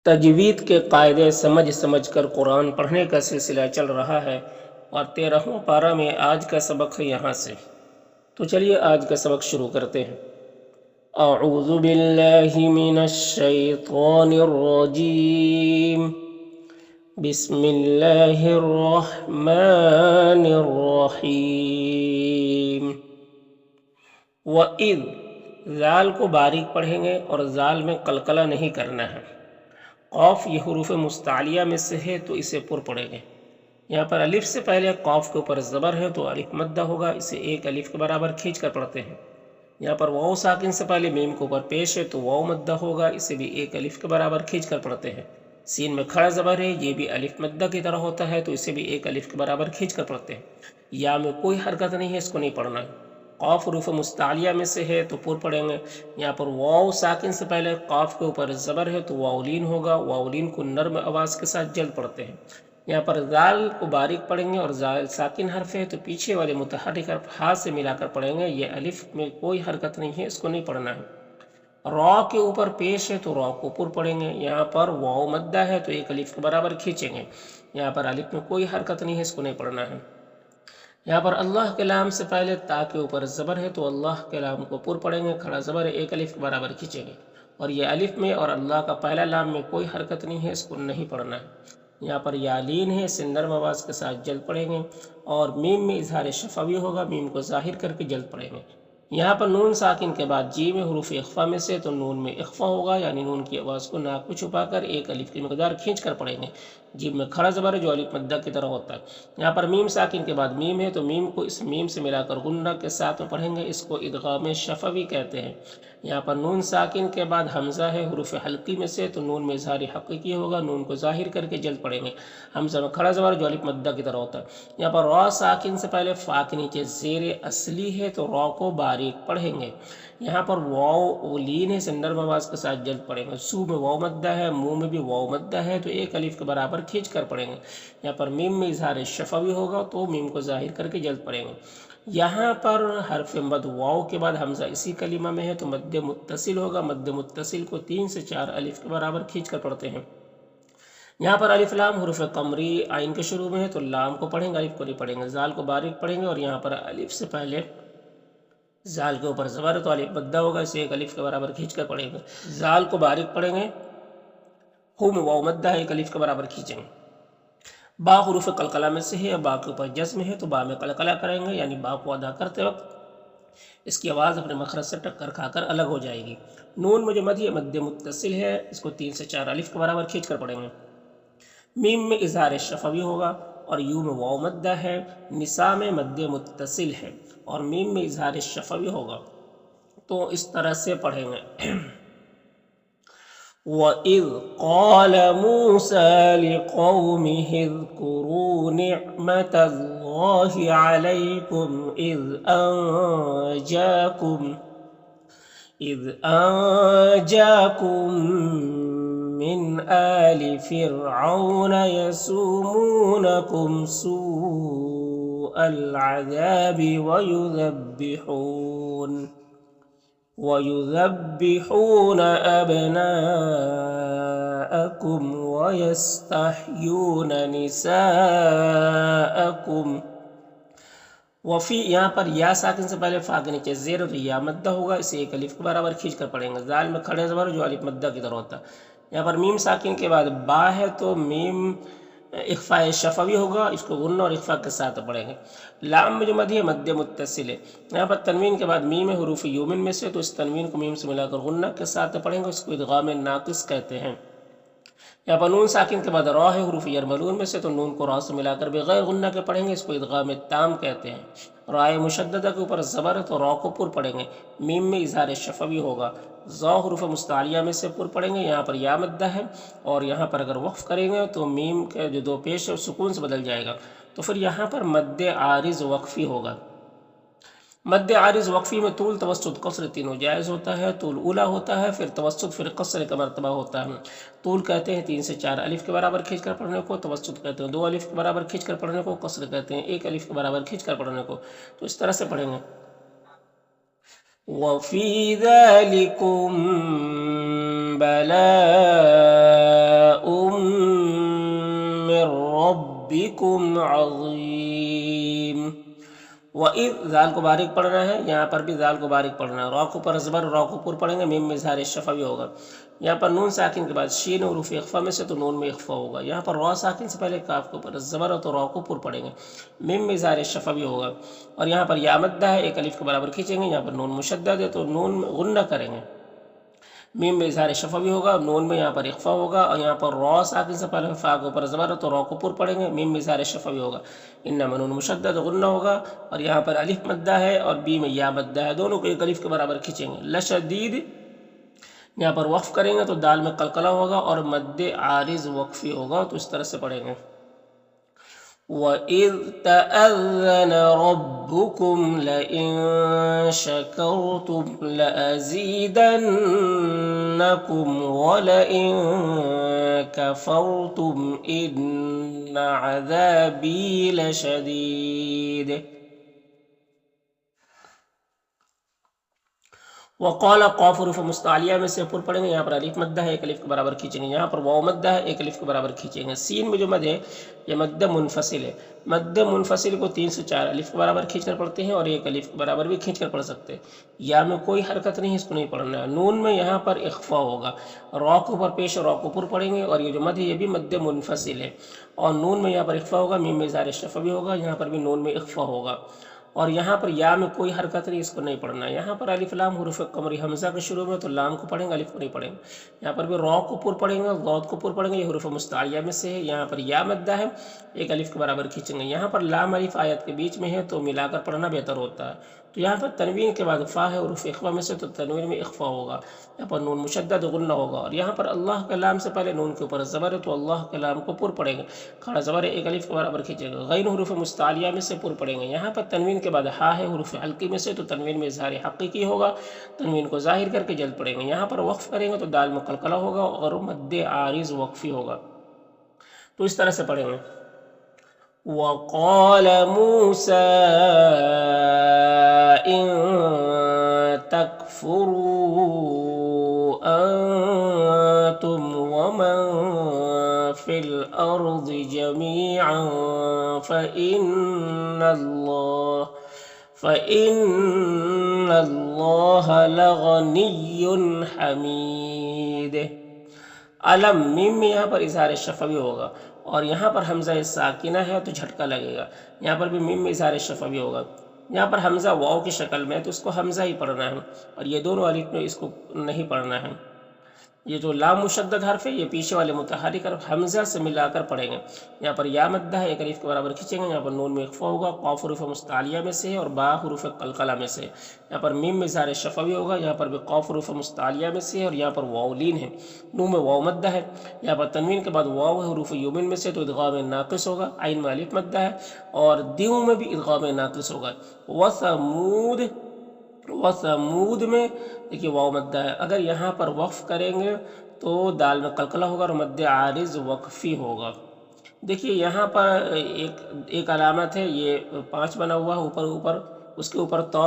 تجوید کے قاعدے سمجھ سمجھ کر قرآن پڑھنے کا سلسلہ چل رہا ہے اور 13واں پارہ میں آج کا سبق ہے یہاں سے۔ تو چلیے آج کا سبق شروع کرتے ہیں۔ اعوذ باللہ من الشیطان الرجیم، بسم اللہ الرحمن الرحیم۔ وَإِذْ، زال کو باریک پڑھیں گے اور زال میں قلقلہ نہیں کرنا ہے۔ قاف یہ حروف مستعلیہ میں سے ہے تو اسے پر پڑھیں گے۔ یہاں پر الف سے پہلے قاف کے اوپر زبر ہے تو الف مدہ ہوگا، اسے ایک الف کے برابر کھینچ کر پڑھتے ہیں۔ یہاں پر واو ساکن سے پہلے میم کے اوپر پیش ہے تو واو مدہ ہوگا، اسے بھی ایک الف کے برابر کھینچ کر پڑھتے ہیں۔ سین میں کھڑا زبر ہے، یہ بھی الف مدہ کی طرح ہوتا ہے تو اسے بھی ایک الف کے برابر کھینچ کر پڑھتے ہیں۔ یا میں کوئی حرکت نہیں ہے، اس کو نہیں پڑھنا ہے۔ قاف حروف مستعلیہ میں سے ہے تو پر پڑھیں گے۔ یہاں پر واو ساکن سے پہلے قاف کے اوپر زبر ہے تو واولین ہوگا، واولین کو نرم آواز کے ساتھ جلد پڑھتے ہیں۔ یہاں پر زال کو باریک پڑھیں گے اور زال ساکن حرف ہے تو پیچھے والے متحرک حرف ہاتھ سے ملا کر پڑھیں گے۔ یہ الف میں کوئی حرکت نہیں ہے، اس کو نہیں پڑھنا ہے۔ را کے اوپر پیش ہے تو را کو پر پڑھیں گے۔ یہاں پر واو مدہ ہے تو ایک الف کے برابر کھینچیں گے۔ یہاں پر الف میں کوئی حرکت نہیں ہے، اس کو نہیں پڑھنا ہے۔ یہاں پر اللہ کے لام سے پہلے تا کے اوپر زبر ہے تو اللہ کے لام کو پر پڑھیں گے، کھڑا زبر ہے، ایک الف کے برابر کھینچیں گے۔ اور یہ الف میں اور اللہ کا پہلا لام میں کوئی حرکت نہیں ہے، اس کو نہیں پڑھنا ہے۔ یہاں پر یالین ہے، اسے نرم آواز کے ساتھ جلد پڑھیں گے۔ اور میم میں اظہار شفوی ہوگا، میم کو ظاہر کر کے جلد پڑھیں گے۔ یہاں پر نون ساکن کے بعد جیم حروف اخفا میں سے تو نون میں اخفا ہوگا، یعنی نون کی آواز کو ناک کو چھپا کر ایک الف کی مقدار کھینچ کر پڑھیں گے۔ جیم میں کھڑا زبر ہے جو الف مدہ کی طرح ہوتا ہے۔ یہاں پر میم ساکن کے بعد میم ہے تو میم کو اس میم سے ملا کر غنہ کے ساتھ میں پڑھیں گے، اس کو ادغام شفوی کہتے ہیں۔ یہاں پر نون ساکن کے بعد حمزہ ہے حروف حلقی میں سے تو نون میں اظہار حقیقی ہوگا، نون کو ظاہر کر کے جلد پڑھیں گے۔ حمزہ میں کھڑا زبر جو الف مدہ کی طرح ہوتا ہے۔ یہاں پر را ساکن سے پہلے فا کے نیچے زیر اصلی ہے تو را کو باریک پڑھیں گے۔ یہاں پر واو اولین ہے، سے نرم آواز کے ساتھ جلد پڑھیں گے۔ سو میں واو مدہ ہے، منہ میں بھی واو مدہ ہے تو ایک الف کے برابر کھینچ کر پڑھیں گے۔ یہاں پر میم میں اظہار شفوی ہوگا تو میم کو ظاہر کر کے جلد پڑھیں گے۔ یہاں پر حرف مد واو کے بعد حمزہ اسی کلمہ میں ہے تو مد متصل ہوگا، مد متصل کو 3 سے 4 الف کے برابر کھینچ کر پڑھتے ہیں۔ یہاں پر الف لام حروف قمری آئین کے شروع میں ہے تو لام کو پڑھیں گے، الف کو نہیں پڑھیں گے۔ زال کو باریک پڑھیں گے اور یہاں پر الف سے پہلے زال کے اوپر زبر ہے تو الف مدہ ہوگا، اسے ایک الف کے برابر کھینچ کر پڑھیں گے۔ زال کو باریک پڑھیں گے، ہو میں واو مدہ ہے، ایک الف کے برابر کھینچیں گے۔ با حروف قلقلہ میں سے ہے، با کے اوپر جزم ہے تو با میں قلقلہ کریں گے، یعنی با کو ادا کرتے وقت اس کی آواز اپنے مخرج سے ٹکر کھا کر الگ ہو جائے گی۔ نون میں جو مد ہے مد متصل ہے، اس کو 3 سے 4 الف کے برابر کھینچ کر پڑھیں گے۔ میم میں اظہار شفوی ہوگا اور یو میں واو مدہ ہے۔ نساء میں مد متصل ہے اور میم میں اظہار شفوی ہوگا تو اس طرح سے پڑھیں گے۔ وَإِذْ قَالَ مُوسَى لِقَوْمِهِ اذْكُرُوا نِعْمَةَ اللَّهِ عَلَيْكُمْ إِذْ أَنْجَاكُمْ مِنْ آلِ فِرْعَوْنَ يَسُومُونَكُمْ سُوءَ الْعَذَابِ وَيُذَبِّحُونَ أَبْنَاءَكُمْ وَيَسْتَحْيُونَ نِسَاءَكُمْ۔ وفی یہاں پر یا ساکن سے پہلے فا کے نیچے زیر تو یا مدہ ہوگا، اسے ایک الف کے برابر کھینچ کر پڑھیں گے۔ زال میں کھڑے زبر جو الف مدہ کی طرح ہوتا ہے۔ یہاں پر میم ساکن کے بعد با ہے تو میم اخفاء شفوی ہوگا، اس کو غنہ اور اخفاء کے ساتھ پڑھیں گے۔ لام میں جو مد ہے مد متصل ہے۔ یہاں پر تنوین کے بعد میم حروف یومن میں سے تو اس تنوین کو میم سے ملا کر غنہ کے ساتھ پڑھیں گے، اس کو ادغام ناقص کہتے ہیں۔ یہاں پر نون ساکن کے بعد را ہے حروف یرملون میں سے تو نون کو را سے ملا کر بغیر غنہ کے پڑھیں گے، اس کو ادغام تام کہتے ہیں۔ رائے مشددہ کے اوپر زبر ہے تو را کو پر پڑھیں گے، میم میں اظہار شفوی ہوگا۔ ذا حروف مستعلیہ میں سے پر پڑھیں گے، یہاں پر یا مدہ ہے اور یہاں پر اگر وقف کریں گے تو میم کے جو دو پیش ہے سکون سے بدل جائے گا تو پھر یہاں پر مد عارض وقفی ہوگا۔ مد عارض وقفی میں طول توسط قصر تینوں جائز ہوتا ہے۔ طول اولا ہوتا ہے، پھر توسط، پھر قصر کا مرتبہ ہوتا ہے۔ طول کہتے ہیں 3 سے 4 الف کے برابر کھینچ کر پڑھنے کو، توسط کہتے ہیں 2 الف کے برابر کھینچ کر پڑھنے کو، قصر کہتے ہیں 1 الف کے برابر کھینچ کر پڑھنے کو۔ تو اس طرح سے پڑھیں گے۔ وَفِي ذَلِكُمْ بَلَاءٌ ربكم عظيم. وَإِذْ زال کو باریک پڑھنا ہے، یہاں پر بھی زال کو باریک پڑھنا ہے. را کو پر زبر، را کو پر پڑھیں گے، میم میں اظہار شفوی ہوگا. یہاں پر نون ساکن کے بعد شین حروف اخفا میں سے تو نون میں اخفا ہوگا. یہاں پر را ساکن سے پہلے کاف کو پر زبر تو را کو پر پڑھیں گے، میم میں اظہار شفوی ہوگا. اور یہاں پر یا مدہ ہے، ایک الف کے برابر کھینچیں گے. یہاں پر نون مشدد ہے تو نون میں غنہ کریں گے، میم میں اظہار شفوی ہوگا، نون میں یہاں پر اخفا ہوگا. اور یہاں پر را ساکن سے پہلے فا کے اوپر زبر تو را کو پر پڑھیں گے، میم میں اظہار شفوی ہوگا. انما نون مشدد غنہ ہوگا. اور یہاں پر الف مدہ ہے اور بی میں یا مدہ ہے، دونوں کو ایک الف کے برابر کھینچیں گے. لشدید یہاں پر وقف کریں گے تو دال میں قلقلہ ہوگا اور مد عارض وقفی ہوگا، تو اس طرح سے پڑھیں گے. وَإِذْ تَأَذَّنَ رَبُّكُمْ لَئِن شَكَرْتُمْ لَأَزِيدَنَّكُمْ وَلَئِن كَفَرْتُمْ إِنَّ عَذَابِي لَشَدِيدٌ. وقال قاف حروف مستعلیہ میں سے پر پڑھیں گے. یہاں پر الف مدہ ہے، ایک الف کے برابر کھینچیں گے. یہاں پر واو مدہ ہے، ایک الف کے برابر کھینچیں گے. سین میں جو مد ہے یہ مد منفصل ہے. مد منفصل کو 3 سے 4 الف کے برابر کھینچ کر پڑھتے ہیں اور ایک الف کے برابر بھی کھینچ کر پڑھ سکتے ہیں. یا میں کوئی حرکت نہیں، اس کو نہیں پڑھنا ہے. نون میں یہاں پر اخفا ہوگا، را کو پر پیش را کو پر پڑھیں گے. اور یہ جو مد ہے یہ بھی مد منفصل ہے اور نون میں یہاں پر اخفا ہوگا، میم میں اظہار شفوی ہوگا. یہاں پر بھی نون میں اخفا ہوگا. اور یہاں پر یا میں کوئی حرکت نہیں، اس کو نہیں پڑھنا. یہاں پر الف لام حروف قمری حمزہ کے شروع میں تو لام کو پڑھیں گے، الف کو نہیں پڑھیں گے. یہاں پر بھی را کو پر پڑھیں گے، ضاد کو پر پڑھیں گے، یہ حروف مستعلیہ میں سے ہے. یہاں پر یا مدہ ہے، ایک الف کے برابر کھینچیں گے. یہاں پر لام الف آیت کے بیچ میں ہے تو ملا کر پڑھنا بہتر ہوتا ہے. تو یہاں پر تنوین کے بعد فا ہے حروف اخفا میں سے تو تنوین میں اخفا ہوگا. یہاں پر نون مشدد غنہ ہوگا. اور یہاں پر اللہ کے لام سے پہلے نون کے اوپر زبر ہے تو اللہ کے لام کو پر پڑھیں گے، کھڑا زبر ہے، ایک الف کے برابر کھینچیں گے. غین حروف مستعلیہ میں سے پر پڑھیں گے. یہاں پر تنوین کے بعد ہا ہے حروف حلقی میں سے تو تنوین میں اظہار حقیقی ہوگا، تنوین کو ظاہر کر کے جلد پڑھیں گے. یہاں پر وقف کریں گے تو دال میں قلقلہ ہوگا اور مد عارض وقفی ہوگا، تو اس طرح سے پڑھیں گے. وَقَالَ مُوسَىٰ إِن تَكْفُرُوا أَنتُمْ وَمَن فِي الْأَرْضِ جَمِيعًا فَإِنَّ اللَّهَ لَغَنِيٌّ حَمِيدٌ. علم میم میں یہاں پر اظہار شفوی ہوگا اور یہاں پر حمزہ ساکنہ ہے تو جھٹکا لگے گا. یہاں پر بھی میم میں اظہار شفوی ہوگا. یہاں پر حمزہ واو کی شکل میں ہے تو اس کو حمزہ ہی پڑھنا ہے اور یہ دونوں الف میں اس کو نہیں پڑھنا ہے. یہ جو لام مشدد حرف ہے یہ پیچھے والے متحرک حرف حمزہ سے ملا کر پڑھیں گے. یہاں پر یا مدہ ہے، ایک الف کے برابر کھینچیں گے. یہاں پر نون میں اخفا ہوگا، قاف حروف مستعلیہ میں سے ہے اور با حروف قلقلہ میں سے. یہاں پر میم میں اظہار شفوی ہوگا. یہاں پر بھی قاف حروف مستعلیہ میں سے ہے اور یہاں پر واو لین ہے، نون میں واو مدہ ہے. یہاں پر تنوین کے بعد واو حروف یومن میں سے تو ادغام ناقص ہوگا، عین میں الف مدہ ہے اور دیو میں بھی ادغام ناقص ہوگا. وَثَمُودَ میں دیکھیے واو مدہ ہے. اگر یہاں پر وقف کریں گے تو دال میں قلقلہ ہوگا اور مد عارض وقفی ہوگا. دیکھیے یہاں پر ایک علامت ہے، یہ 5 بنا ہوا ہے اوپر، اس کے اوپر تو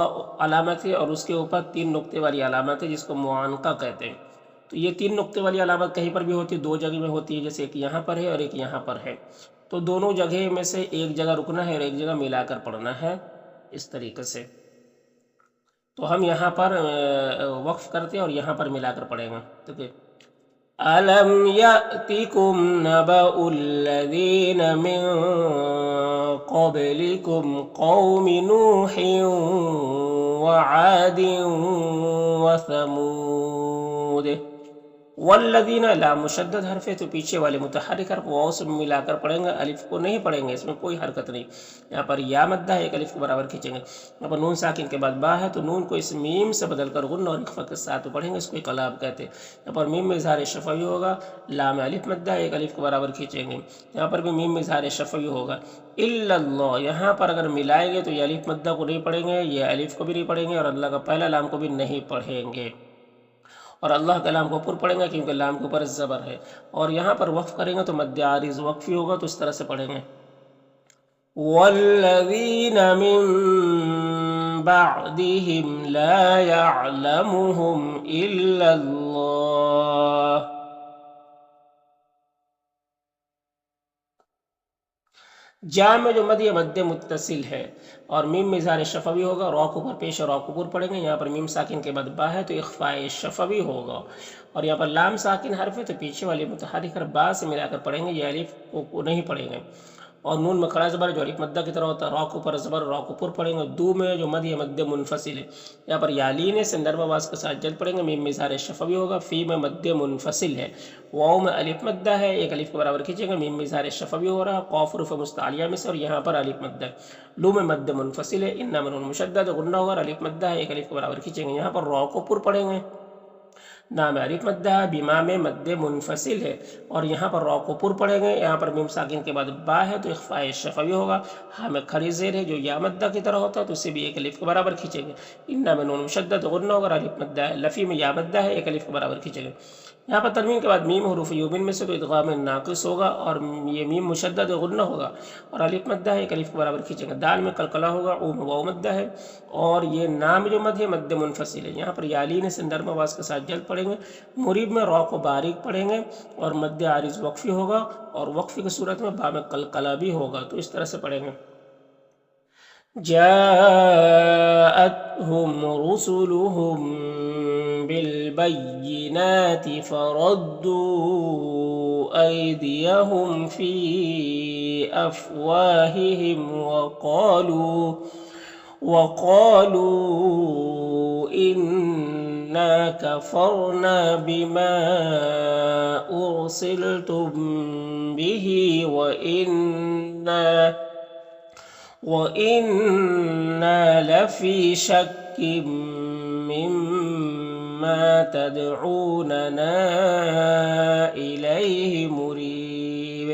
علامت ہے اور اس کے اوپر 3 نقطے والی علامت ہے جس کو معانقہ کہتے ہیں. تو یہ 3 نقطے والی علامت کہیں پر بھی ہوتی ہے، 2 جگہ میں ہوتی ہے، جیسے ایک یہاں پر ہے اور ایک یہاں پر ہے. تو دونوں جگہ میں سے ایک جگہ رکنا ہے اور ایک جگہ ملا کر پڑھنا ہے اس طریقے سے. تو ہم یہاں پر وقف کرتے ہیں اور یہاں پر ملا کر پڑھیں گے. ٹھیک ہے. أَلَمْ يَأْتِكُمْ نَبَأُ الَّذِينَ مِن قَبْلِكُمْ قَوْمِ نُوحٍ وَعَادٍ وَثَمُودَ. والذین لام مشدد حرف ہے تو پیچھے والے متحرک حرف واو سے ملا کر پڑھیں گے، الف کو نہیں پڑھیں گے، اس میں کوئی حرکت نہیں. یہاں پر یا مدہ ہے، ایک الف کے برابر کھینچیں گے. یہاں پر نون ساکن کے بعد با ہے تو نون کو اس میم سے بدل کر غن اور اخفا کے ساتھ پڑھیں گے، اس کو اقلاب کہتے ہیں. یہاں پر میم میں اظہار شفوی ہوگا، لام الف مدہ ہے، ایک الف کے برابر کھینچیں گے. یہاں پر بھی میم میں اظہار شفوی ہوگا. الا اللہ یہاں پر اگر ملائیں گے تو یہ الف مدہ کو نہیں پڑھیں گے، یہ الف کو بھی نہیں پڑھیں گے اور اللہ کا پہلا لام کو بھی نہیں پڑھیں گے. اور اللہ کے لام کو پر پڑھیں گے کیونکہ لام کے اوپر زبر ہے. اور یہاں پر وقف کریں گے تو مد عارض وقفی ہوگا، تو اس طرح سے پڑھیں گے. والذین من بعدهم لا يعلمهم الا اللہ. جا میں جو مد یہ مد متصل ہے اور میم میں اظہار شفوی ہوگا، را کے اوپر پیش اور را کے اوپر پڑھیں گے، یہاں پر میم ساکن کے بعد با ہے تو اخفاء شفوی ہوگا، اور یہاں پر لام ساکن حرف ہے تو پیچھے والی متحرک حرف با سے ملا کر پڑھیں گے، یہ الف کو نہیں پڑھیں گے، اور نون میں کھڑا زبر جو الف مدہ کی طرح ہوتا ہے، را کے اوپر زبر را کے اوپر پڑھیں گے، دو میں جو مد یہ مد منفصل ہے، یہاں پر یالین سے نرم آواز کے ساتھ جل پڑھیں گے، میم میں اظہار شفوی ہوگا، فی میں مد منفصل ہے، واو میں الف مدہ ہے، ایک الف کے برابر کھینچیں گے، میم میں اظہار شفوی ہو رہا ہے، قاف حروف مستعلیہ میں سے اور یہاں پر الف مدہ ہے، لو میں مد منفصل ہے، ان میں نون مشدد غنہ ہوگا، الف مدہ ہے، ایک الف کے برابر کھینچیں گے، یہاں پر را کو پر پڑھیں گے، نام الف مدہ ہے، بیما میں مد منفصل ہے اور یہاں پر را کو پر پڑھیں گے، یہاں پر میم ساکن کے بعد با ہے تو اخفاء شفوی ہوگا، ہاں میں کھڑی زیر ہے جو یا مدہ کی طرح ہوتا ہے تو اسے بھی ایک الف کے برابر کھینچیں گے، انہ میں نون مشدد غنہ ہوگا، الف مدہ ہے، لفی میں یا مدہ ہے، ایک الف کے برابر کھینچیں گے، یہاں پر تنوین کے بعد میم حروف یومن میں سے تو ادغام ناقص ہوگا اور یہ میم مشدد غنہ ہوگا اور الف مدہ ہے، ایک الف کے برابر کھینچیں گے، دال میں قلقلہ ہوگا، او میں واو مدہ ہے اور یہ نام جو مد ہے مد منفصل ہے، یہاں پر یالین سے نرم آواز کے ساتھ جلد پڑھیں گے، مریب میں را کو باریک پڑھیں گے اور مد عارض وقفی ہوگا اور وقفی کی صورت میں با میں قلقلہ بھی ہوگا، تو اس طرح سے پڑھیں گے، جاءتهم رسلهم بالبينات فردوا أيديهم في أفواههم وقالوا إنا كفرنا بما أرسلتم به وإنا لفي شك مما تدعوننا إليه مريب۔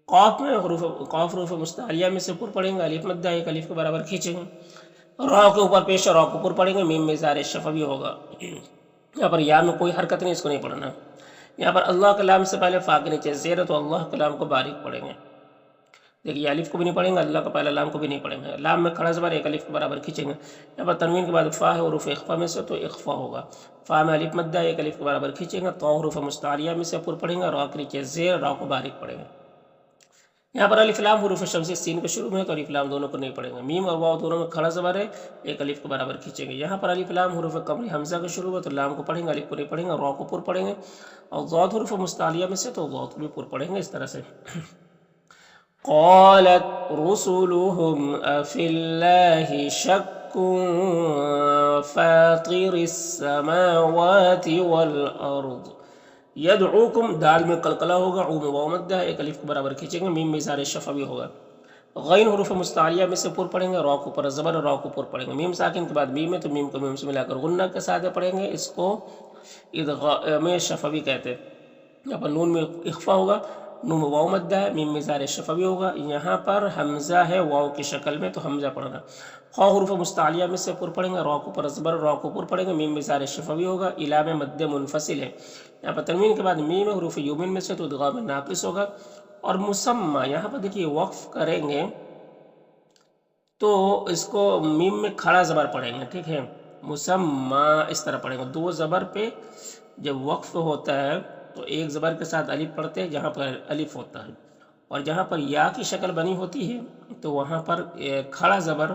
قاف حروف مستعلیہ میں سے پر پڑھیں گے، الف مدہ ایک الف کے برابر کھینچیں گے، را کے اوپر پیش اور را کے اوپر پڑھیں گے، میم میں اظہار شفوی ہوگا، یہاں پر یا میں کوئی حرکت نہیں، اس کو نہیں پڑھنا، یہاں پر اللہ کلام سے پہلے فا کے نیچے زیر ہے تو اللہ کلام کو باریک پڑھیں گے، دیکھیے الف کو بھی نہیں پڑھیں گے، اللہ کا پہلا لام کو بھی نہیں پڑھیں گے، لام میں کھڑا زبر ایک الف کے برابر کھینچیں گے، یہاں پر تنوین کے بعد فا ہے حروف اخفا میں سے تو اخفا ہوگا، فا میں الف مدہ ایک الف کے برابر کھینچیں گے، تو حروف مستعلیہ میں سے پر پڑھیں گے، را کے نیچے زیر، را کو باریک پڑھیں گے، یہاں پر الف لام حروف شمسی سین کے شروع میں ہے تو الف لام دونوں کو نہیں پڑھیں گے، میم اور واو دونوں میں کھڑا زبر ہے، ایک الف کے برابر کھینچیں گے، یہاں پر الف لام حروف قمری حمزہ کے شروع میں تو لام کو پڑھیں گے، الف کو نہیں پڑھیں گے، را کو پر پڑھیں گے، اور ضاد حروف مستعلیہ میں سے تو ضاد کو بھی پر پڑھیں گے، اس طرح سے قالت رسلهم أفي الله شك فاطر السماوات والأرض يدعوكم، دال میں قلقلہ ہوگا، عو میں واو مدہ ہے، ایک الف کے برابر کھینچیں گے، میم میں اظہار شفوی ہوگا، غین حروف مستعلیہ میں سے پر پڑھیں گے، را کو پر زبر اور را کو پر پڑھیں گے، میم ساکن کے بعد میم ہے تو میم کو میم سے ملا کر غنہ کے ساتھ پڑھیں گے، اس کو ادغام شفوی کہتے ہیں، یہاں پر نون میں اخفا ہوگا، نون میں واو مدہ ہے، میم میں اظہار شفوی ہوگا، یہاں پر حمزہ ہے واو کی شکل میں تو حمزہ پڑھنا، خا حروف مستعلیہ میں سے پر پڑھیں گے، را کو پر زبر را کو پر پڑھیں گے، میم میں اظہار شفوی ہوگا، الا میں مد منفصل ہے، یہاں پر تنوین کے بعد میم حروف یومن میں سے تو ادغام ناقص ہوگا، اور مسمى یہاں پر دیکھیے وقف کریں گے تو اس کو میم میں کھڑا زبر پڑھیں گے، ٹھیک ہے، مسمى اس طرح پڑھیں گے، دو زبر پہ جب وقف ہوتا ہے تو ایک زبر کے ساتھ الف پڑھتے ہیں جہاں پر الف ہوتا ہے، اور جہاں پر یا کی شکل بنی ہوتی ہے تو وہاں پر کھڑا زبر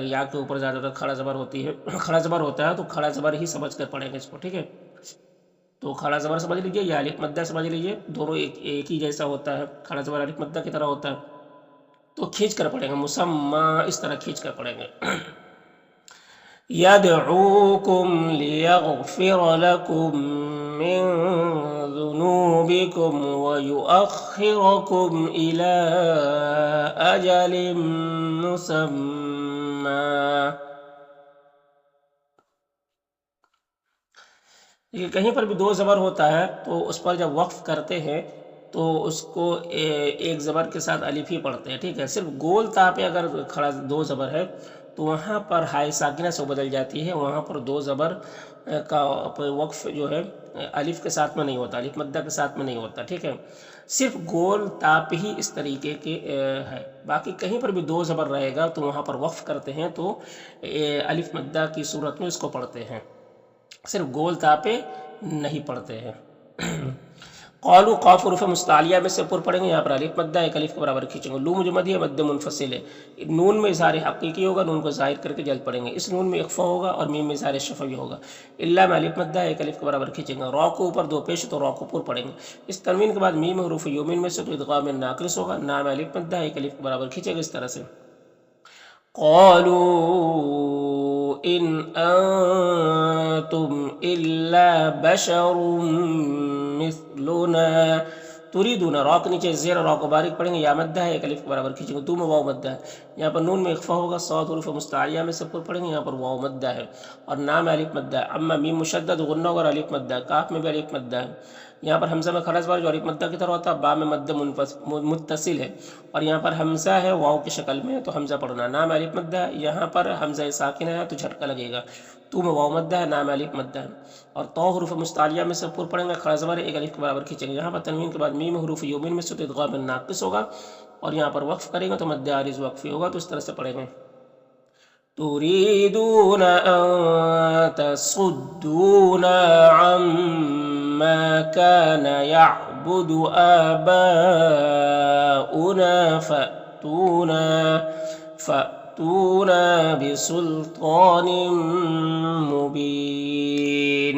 یا کے اوپر زیادہ تر کھڑا زبر ہوتی ہے، کھڑا زبر ہوتا ہے تو کھڑا زبر ہی سمجھ کر پڑھیں گے اس کو، ٹھیک ہے، تو کھڑا زبر سمجھ لیجئے یا الف مدہ سمجھ لیجئے، دونوں ایک ہی جیسا ہوتا ہے، کھڑا زبر الف مدہ کی طرح ہوتا ہے، تو کھینچ کر پڑھیں گے، مسمى اس طرح کھینچ کر پڑھیں گے، يدعوكم ليغفر لكم من ذنوبكم ويؤخركم إلى أجل مسمى، کہیں پر بھی دو زبر ہوتا ہے تو اس پر جب وقف کرتے ہیں تو اس کو ایک زبر کے ساتھ الف ہی پڑھتے ہیں، ٹھیک ہے، صرف گول تا پہ اگر کھڑا دو زبر ہے تو وہاں پر ہائے ساکنہ سے بدل جاتی ہے، وہاں پر دو زبر کا وقف جو ہے الف کے ساتھ میں نہیں ہوتا، الف مدہ کے ساتھ میں نہیں ہوتا، ٹھیک ہے، صرف گول تا پہ ہی اس طریقے کے ہے، باقی کہیں پر بھی دو زبر رہے گا تو وہاں پر وقف کرتے ہیں تو الف مدہ کی صورت میں اس کو پڑھتے ہیں، صرف گول تا پہ نہیں پڑھتے ہیں۔ قالو قاف حروف مستعلیہ میں سے پر پڑھیں گے، یہاں پر الف مدہ ہے، ایک الف کے برابر کھینچیں گے. لو مجمد ہے، مد منفصل ہے. نون میں اظہار حقیقی ہوگا، نون کو ظاہر کر کے جلد پڑھیں گے. اس نون میں اخفا ہوگا اور میم میں اظہار شفوی ہوگا. اللہ میں الف مدہ ہے، ایک الف کے برابر کھینچیں گے. را کو اوپر دو پیش تو را کو پر پڑھیں گے. اس تنوین کے بعد میم حروف یومین میں سے تو ادغام ناقص ہوگا. نا میں الف مدہ ہے، ایک الف کے برابر کھینچیں گے. اس طرح سے قالوا ان انتم الا بشر مثلنا تریدون. را کے نیچے زیر را کو باریک پڑھیں گے، یا مدہ ہے، ایک الف کے برابر کھینچیں گے. دو میں واو مدہ ہے، یہاں پر نون میں اخفا ہوگا. صاد حروف مستعلیہ میں سے پر پڑھیں گے، یہاں پر واو مدہ ہے اور نا میں الف مدہ ہے. اما میم مشدد غنہ اور الف مدہ ہے. کاف میں بھی الف مدہ ہے. یہاں پر حمزہ میں خرج بار جو الف مدہ کی طرح ہوتا ہے. با میں مد متصل ہے اور یہاں پر حمزہ ہے واو کی شکل میں تو حمزہ پڑھنا. نا میں الف مدہ ہے، یہاں پر حمزہ ساکن ہے تو جھٹکا لگے گا. تو میں واو مدہ ہے، نا میں الف مدہ ہے. اور تو حروف مستعلیہ میں سے پر پڑھیں گے، خرج بار ایک الف کے برابر کھینچیں گے. یہاں پر تنوین کے بعد میم حروف یومین میں سے تو ادغام ناقص ہوگا اور یہاں پر وقف کریں گے تو مد عارض وقفی ہوگا. تو اس طرح سے پڑھیں گے. تريدون أن تصدونا عما كان يعبد آباؤنا فأتونا بسلطان مبين.